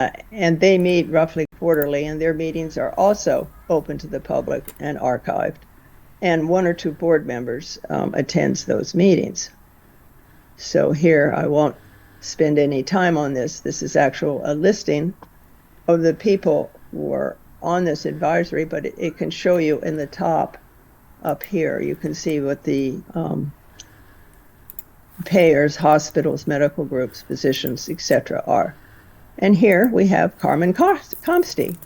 and they meet roughly quarterly, and their meetings are also open to the public and archived. And one or two board members attends those meetings. So here, I won't spend any time on this. This is actual a listing of the people who are on this advisory, but it can show you in the top up here. You can see what the payers, hospitals, medical groups, physicians, etc. are. And here we have Carmen Comsty,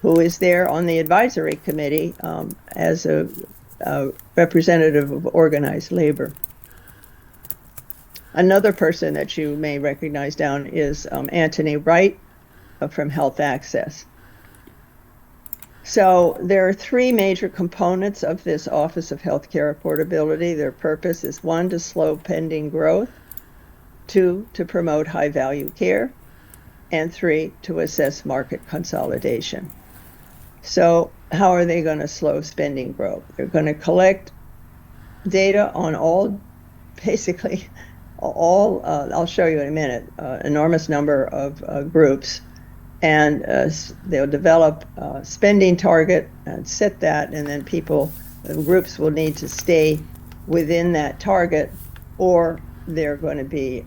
who is there on the advisory committee as a representative of organized labor. Another person that you may recognize down is Anthony Wright from Health Access. So there are three major components of this Office of Healthcare Affordability. Their purpose is 1, to slow pending growth, 2, to promote high-value care, and 3, to assess market consolidation. So how are they going to slow spending growth? They're going to collect data on basically all, I'll show you in a minute, enormous number of groups, and they'll develop a spending target and set that, and then groups will need to stay within that target, or they're going to be,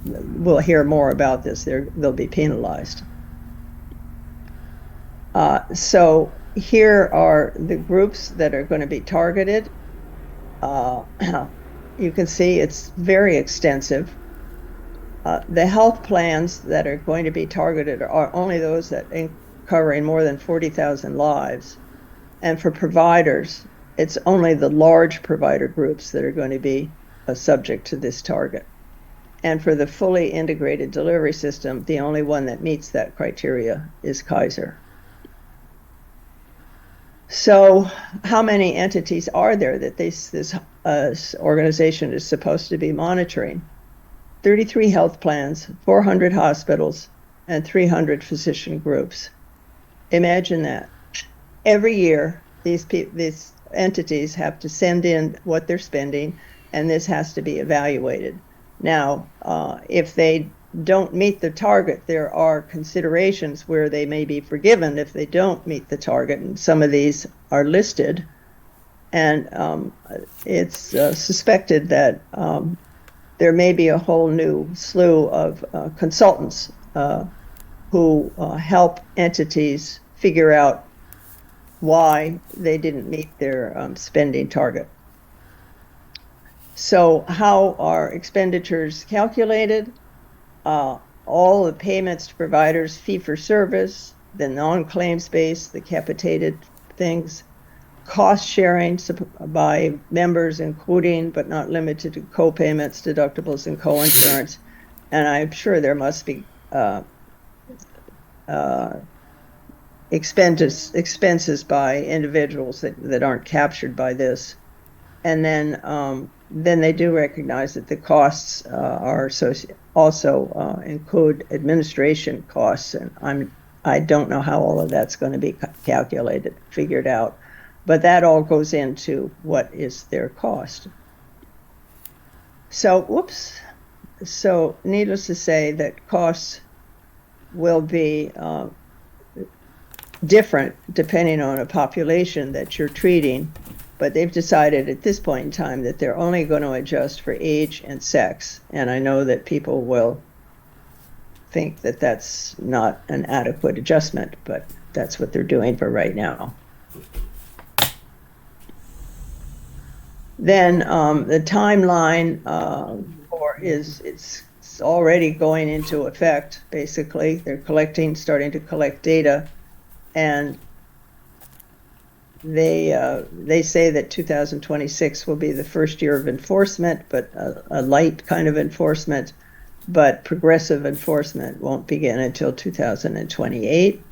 we'll hear more about this, they'll be penalized. So here are the groups that are going to be targeted. You can see it's very extensive. The health plans that are going to be targeted are only those that covering more than 40,000 lives. And for providers, it's only the large provider groups that are going to be subject to this target. And for the fully integrated delivery system, the only one that meets that criteria is Kaiser. So how many entities are there that this organization is supposed to be monitoring? 33 health plans, 400 hospitals, and 300 physician groups. Imagine that. Every year, these entities have to send in what they're spending, and this has to be evaluated. Now, if they don't meet the target, there are considerations where they may be forgiven if they don't meet the target, and some of these are listed. And it's suspected that there may be a whole new slew of consultants who help entities figure out why they didn't meet their spending target. So how are expenditures calculated? All the payments to providers, fee-for-service, the non-claims-based, the capitated things, cost sharing by members, including but not limited to co-payments, deductibles, and co-insurance. And I'm sure there must be expenses by individuals that aren't captured by this. And then they do recognize that the costs are also include administration costs, and I don't know how all of that's going to be calculated, figured out, but that all goes into what is their cost. So, so needless to say that costs will be different depending on a population that you're treating. But they've decided at this point in time that they're only going to adjust for age and sex. And I know that people will think that that's not an adequate adjustment, but that's what they're doing for right now. Then the timeline it's already going into effect, basically. They're starting to collect data, and they say that 2026 will be the first year of enforcement, but a light kind of enforcement, but progressive enforcement won't begin until 2028.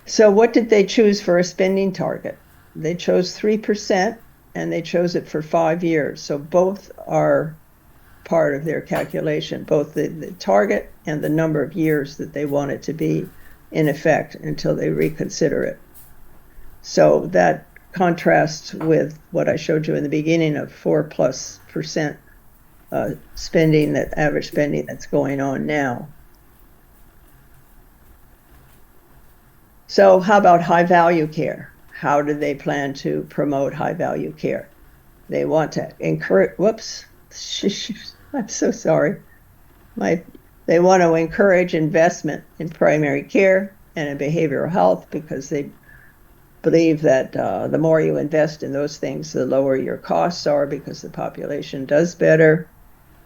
So what did they choose for a spending target? They chose 3%, and they chose it for 5 years. So both are part of their calculation, both the target and the number of years that they want it to be in effect until they reconsider it. So that contrasts with what I showed you in the beginning of 4+% spending, that average spending that's going on now. So how about high value care? How do they plan to promote high value care? They want to encourage, whoops, I'm so sorry. They want to encourage investment in primary care and in behavioral health because they believe that the more you invest in those things, the lower your costs are because the population does better.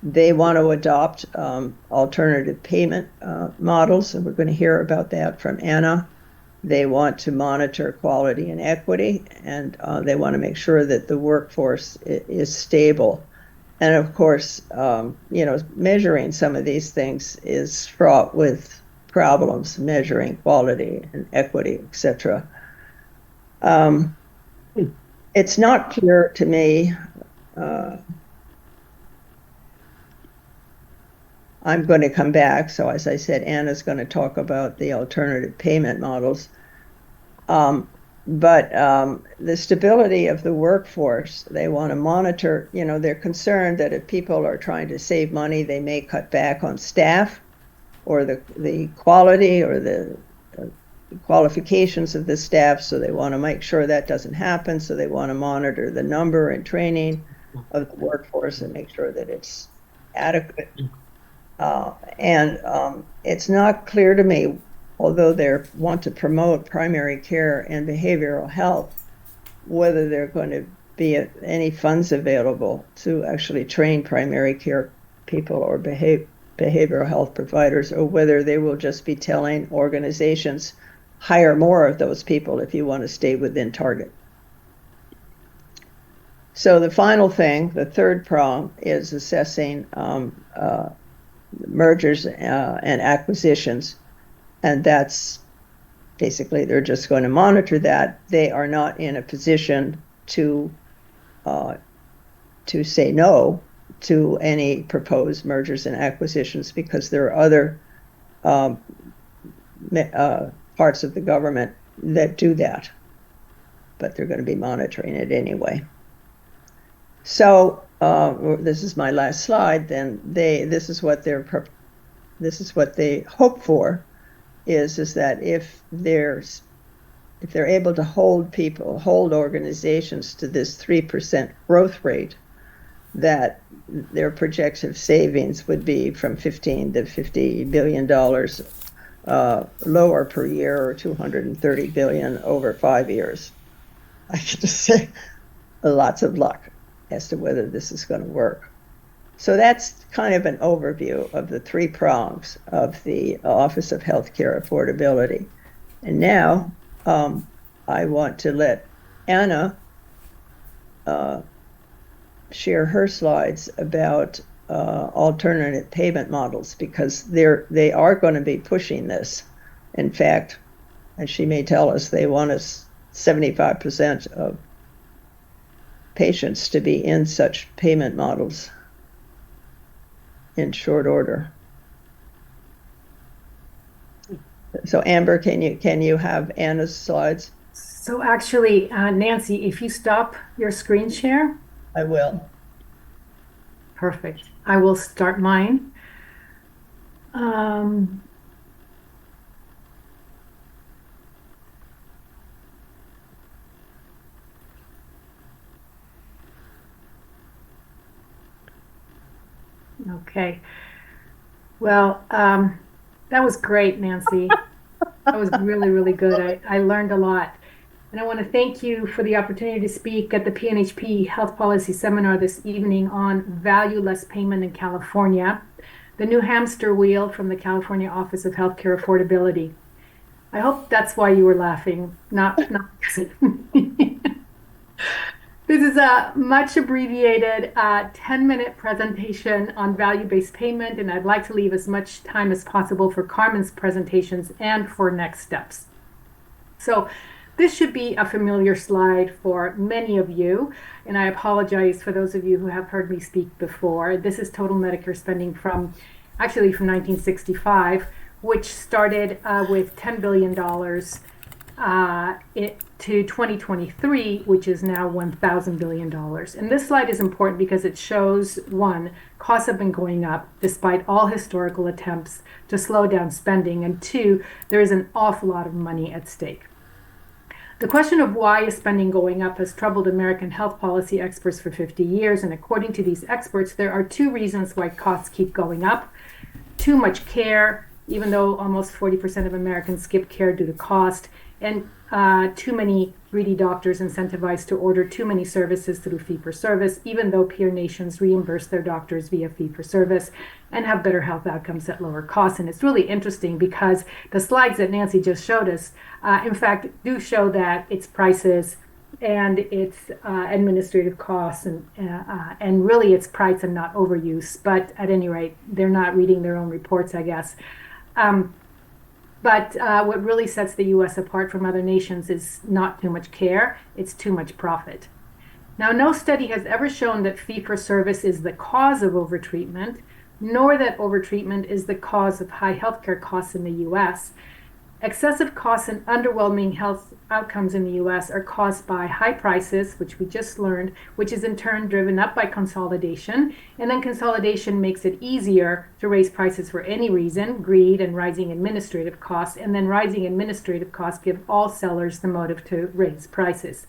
They want to adopt alternative payment models, and we're going to hear about that from Ana. They want to monitor quality and equity, and they want to make sure that the workforce is stable. And of course, measuring some of these things is fraught with problems, measuring quality and equity, etc. It's not clear to me. I'm going to come back. So as I said, Anna's going to talk about the alternative payment models. But the stability of the workforce, they want to monitor, they're concerned that if people are trying to save money, they may cut back on staff or the quality or the qualifications of the staff. So they want to make sure that doesn't happen. So they want to monitor the number and training of the workforce and make sure that it's adequate. It's not clear to me, although they want to promote primary care and behavioral health, whether there are going to be any funds available to actually train primary care people or behavioral health providers, or whether they will just be telling organizations, hire more of those people if you want to stay within target. So the final thing, the third prong, is assessing mergers and acquisitions, and that's basically they're just going to monitor that. They are not in a position to say no to any proposed mergers and acquisitions because there are other parts of the government that do that, but they're going to be monitoring it anyway. So this is my last slide. Then this is what they hope for, is that if they're able to hold organizations to this 3% growth rate, that their projected savings would be from $15 to $50 billion lower per year, or $230 billion over 5 years. I can just say lots of luck as to whether this is going to work. So that's kind of an overview of the three prongs of the Office of Healthcare Affordability. And now I want to let Ana share her slides about alternative payment models, because they are going to be pushing this. In fact, as she may tell us, they want us 75% of patients to be in such payment models in short order. So Amber, can you have Anna's slides? So actually, Nancy, if you stop your screen share. I will. Perfect. I will start mine. Okay. Well, that was great, Nancy. That was really, really good. I learned a lot. And I want to thank you for the opportunity to speak at the PNHP Health Policy Seminar this evening on valueless payment in California, the new hamster wheel from the California Office of Healthcare Affordability. I hope that's why you were laughing, not because This is a much abbreviated 10-minute presentation on value-based payment, and I'd like to leave as much time as possible for Carmen's presentations and for next steps. So this should be a familiar slide for many of you, and I apologize for those of you who have heard me speak before. This is total Medicare spending from 1965, which started with $10 billion to 2023, which is now $1,000 billion. And this slide is important because it shows, one, costs have been going up despite all historical attempts to slow down spending, and two, there is an awful lot of money at stake. The question of why is spending going up has troubled American health policy experts for 50 years, and according to these experts, there are two reasons why costs keep going up. Too much care, even though almost 40% of Americans skip care due to cost, and too many greedy doctors incentivized to order too many services through fee-for-service, even though peer nations reimburse their doctors via fee-for-service and have better health outcomes at lower costs. And it's really interesting because the slides that Nancy just showed us, in fact, do show that its prices and its administrative costs and really its price and not overuse. But at any rate, they're not reading their own reports, I guess. But what really sets the U.S. apart from other nations is not too much care, it's too much profit. Now, no study has ever shown that fee-for-service is the cause of overtreatment, nor that overtreatment is the cause of high healthcare costs in the U.S. Excessive costs and underwhelming health outcomes in the U.S. are caused by high prices, which we just learned, which is in turn driven up by consolidation. And then consolidation makes it easier to raise prices for any reason, greed and rising administrative costs. And then rising administrative costs give all sellers the motive to raise prices.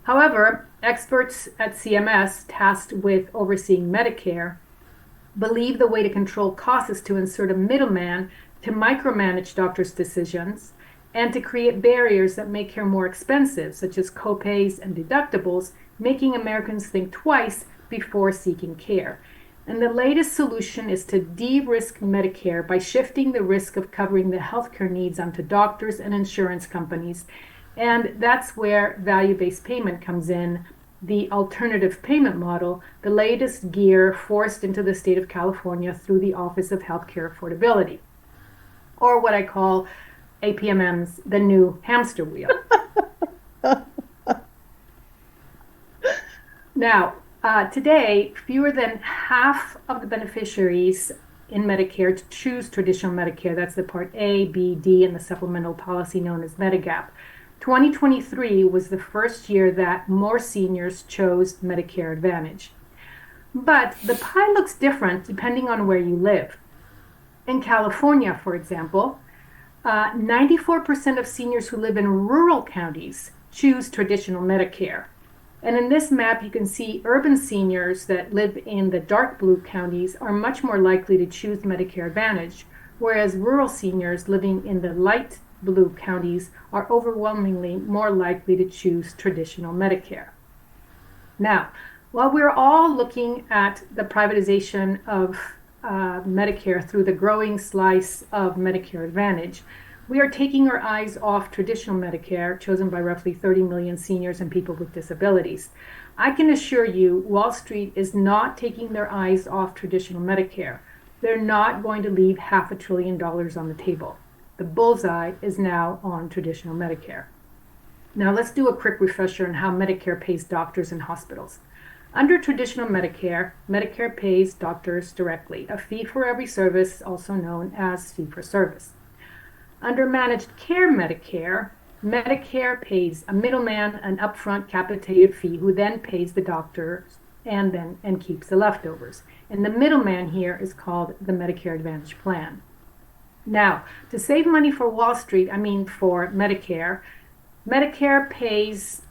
However, experts at CMS, tasked with overseeing Medicare, believe the way to control costs is to insert a middleman to micromanage doctors' decisions, and to create barriers that make care more expensive, such as copays and deductibles, making Americans think twice before seeking care. And the latest solution is to de-risk Medicare by shifting the risk of covering the healthcare needs onto doctors and insurance companies. And that's where value-based payment comes in, the alternative payment model, the latest gear forced into the state of California through the Office of Healthcare Affordability, or what I call APMM's the new hamster wheel. Now, today, fewer than half of the beneficiaries in Medicare choose traditional Medicare. That's the Part A, B, D, and the supplemental policy known as Medigap. 2023 was the first year that more seniors chose Medicare Advantage. But the pie looks different depending on where you live. In California, for example, 94% of seniors who live in rural counties choose traditional Medicare. And in this map, you can see urban seniors that live in the dark blue counties are much more likely to choose Medicare Advantage, whereas rural seniors living in the light blue counties are overwhelmingly more likely to choose traditional Medicare. Now, while we're all looking at the privatization of Medicare through the growing slice of Medicare Advantage, we are taking our eyes off traditional Medicare, chosen by roughly 30 million seniors and people with disabilities. I can assure you, Wall Street is not taking their eyes off traditional Medicare. They're not going to leave $500 billion on the table. The bullseye is now on traditional Medicare. Now let's do a quick refresher on how Medicare pays doctors and hospitals. Under traditional Medicare, Medicare pays doctors directly, a fee for every service, also known as fee-for-service. Under managed care Medicare, Medicare pays a middleman an upfront capitated fee who then pays the doctor and keeps the leftovers. And the middleman here is called the Medicare Advantage plan. Now, to save money for Wall Street, for Medicare, Medicare pays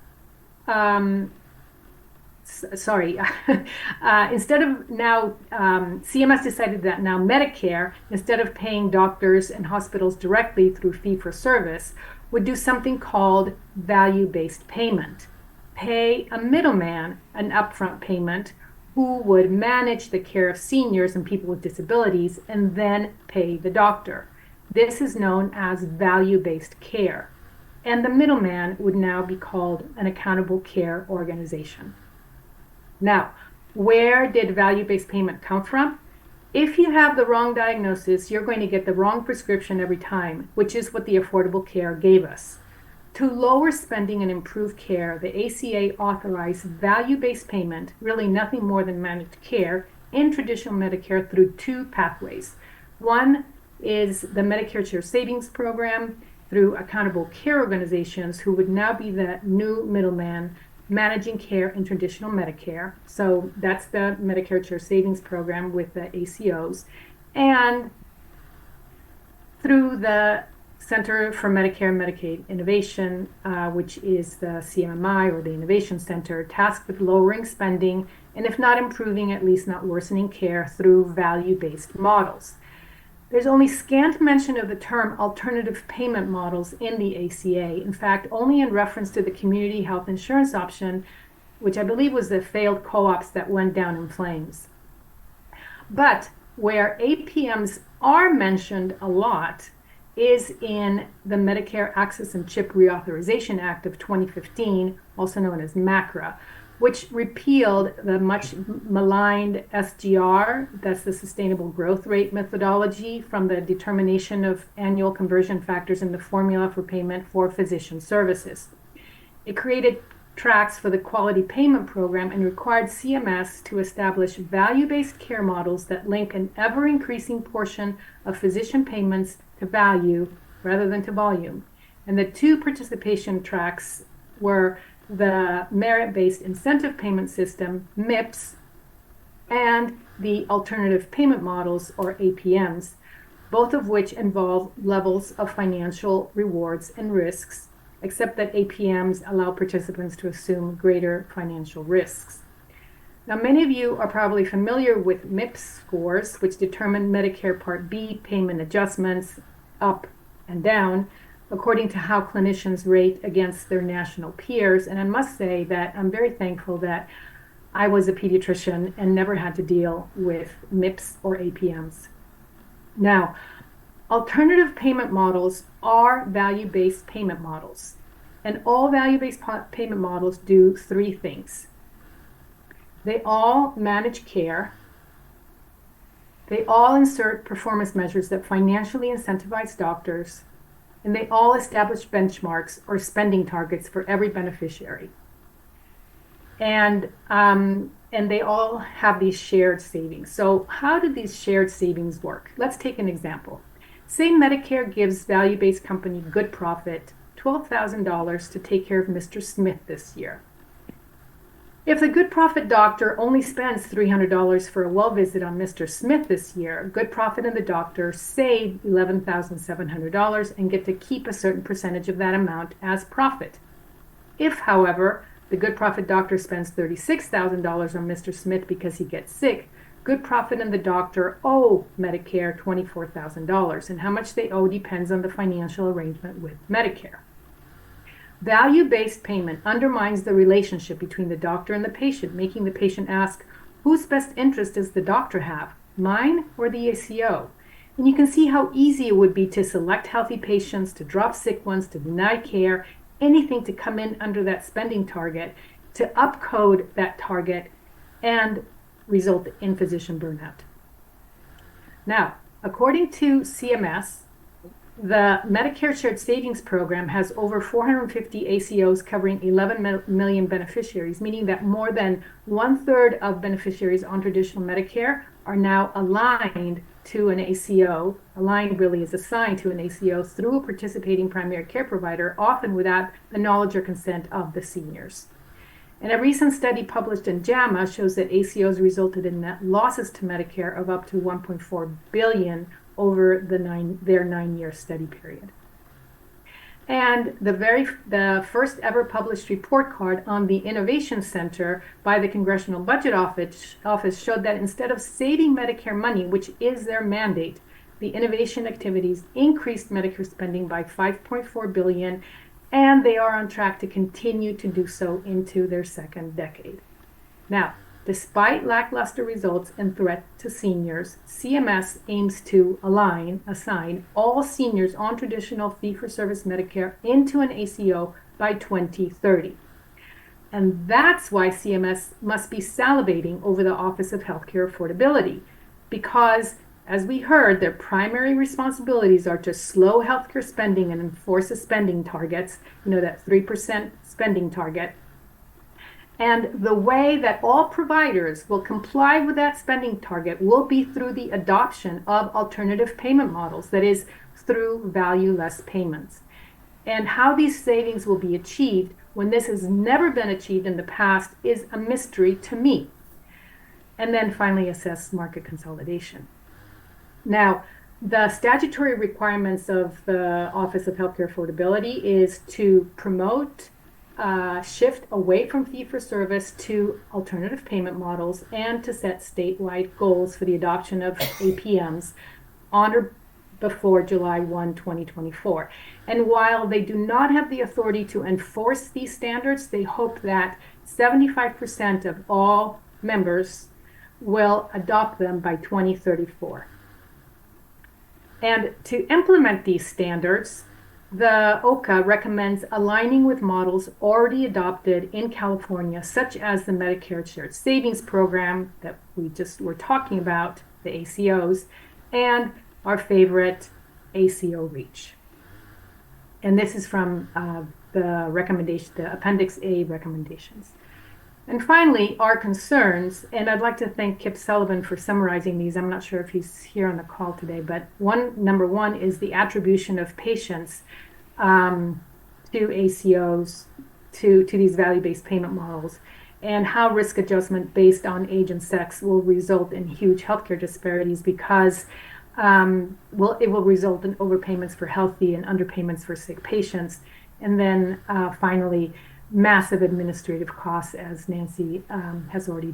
instead of now, CMS decided that now Medicare, instead of paying doctors and hospitals directly through fee-for-service, would do something called value-based payment. Pay a middleman an upfront payment who would manage the care of seniors and people with disabilities and then pay the doctor. This is known as value-based care. And the middleman would now be called an accountable care organization. Now, where did value-based payment come from? If you have the wrong diagnosis, you're going to get the wrong prescription every time, which is what the Affordable Care gave us. To lower spending and improve care, the ACA authorized value-based payment, really nothing more than managed care, in traditional Medicare through two pathways. One is the Medicare Shared Savings Program, through accountable care organizations who would now be the new middleman managing care in traditional Medicare. So that's the Medicare Shared Savings Program with the ACOs. And through the Center for Medicare and Medicaid Innovation, which is the CMMI or the Innovation Center, tasked with lowering spending and, if not improving, at least not worsening care through value-based models. There's only scant mention of the term alternative payment models in the ACA. In fact, only in reference to the community health insurance option, which I believe was the failed co-ops that went down in flames. But where APMs are mentioned a lot is in the Medicare Access and CHIP Reauthorization Act of 2015, also known as MACRA, which repealed the much maligned SGR, that's the Sustainable Growth Rate methodology, from the determination of annual conversion factors in the formula for payment for physician services. It created tracks for the Quality Payment Program and required CMS to establish value-based care models that link an ever-increasing portion of physician payments to value rather than to volume. And the two participation tracks were the Merit-Based Incentive Payment System, MIPS, and the Alternative Payment Models, or APMs, both of which involve levels of financial rewards and risks, except that APMs allow participants to assume greater financial risks. Now, many of you are probably familiar with MIPS scores, which determine Medicare Part B payment adjustments up and down according to how clinicians rate against their national peers. And I must say that I'm very thankful that I was a pediatrician and never had to deal with MIPS or APMs. Now, alternative payment models are value-based payment models. And all value-based payment models do three things. They all manage care. They all insert performance measures that financially incentivize doctors. And they all establish benchmarks or spending targets for every beneficiary. And they all have these shared savings. So how do these shared savings work? Let's take an example. Say Medicare gives value-based company Good Profit $12,000 to take care of Mr. Smith this year. If the Good Profit doctor only spends $300 for a well visit on Mr. Smith this year, Good Profit and the doctor save $11,700 and get to keep a certain percentage of that amount as profit. If, however, the Good Profit doctor spends $36,000 on Mr. Smith because he gets sick, Good Profit and the doctor owe Medicare $24,000, and how much they owe depends on the financial arrangement with Medicare. Value-based payment undermines the relationship between the doctor and the patient, making the patient ask, whose best interest does the doctor have, mine or the ACO? And you can see how easy it would be to select healthy patients, to drop sick ones, to deny care, anything to come in under that spending target, to upcode that target, and result in physician burnout. Now, according to CMS, the Medicare Shared Savings Program has over 450 ACOs covering 11 million beneficiaries, meaning that more than 1/3 of beneficiaries on traditional Medicare are now aligned to an ACO. Aligned really is assigned to an ACO through a participating primary care provider, often without the knowledge or consent of the seniors. And a recent study published in JAMA shows that ACOs resulted in net losses to Medicare of up to $1.4 billion over their 9-year study period. And the first ever published report card on the Innovation Center by the Congressional Budget Office showed that instead of saving Medicare money, which is their mandate, the innovation activities increased Medicare spending by $5.4 billion, and they are on track to continue to do so into their second decade. Now, despite lackluster results and threat to seniors, CMS aims to assign all seniors on traditional fee-for-service Medicare into an ACO by 2030. And that's why CMS must be salivating over the Office of Healthcare Affordability, because, as we heard, their primary responsibilities are to slow healthcare spending and enforce the spending targets, that 3% spending target. And the way that all providers will comply with that spending target will be through the adoption of alternative payment models, that is, through value-less payments. And how these savings will be achieved when this has never been achieved in the past is a mystery to me. And then finally, assess market consolidation. Now, the statutory requirements of the Office of Healthcare Affordability is to promote shift away from fee-for-service to alternative payment models and to set statewide goals for the adoption of APMs on or before July 1, 2024. And while they do not have the authority to enforce these standards, they hope that 75% of all members will adopt them by 2034. And to implement these standards, the OHCA recommends aligning with models already adopted in California, such as the Medicare Shared Savings Program that we just were talking about, the ACOs, and our favorite ACO REACH. And this is from the recommendation, the Appendix A recommendations. And finally, our concerns, and I'd like to thank Kip Sullivan for summarizing these. I'm not sure if he's here on the call today, but number one is the attribution of patients to ACOs, to these value-based payment models, and how risk adjustment based on age and sex will result in huge healthcare disparities because it will result in overpayments for healthy and underpayments for sick patients. And then finally, massive administrative costs, as Nancy has already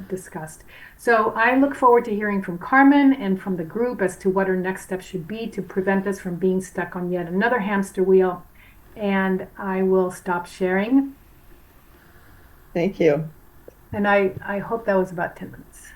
discussed. So I look forward to hearing from Carmen and from the group as to what our next steps should be to prevent us from being stuck on yet another hamster wheel. And I will stop sharing. Thank you. And I hope that was about 10 minutes.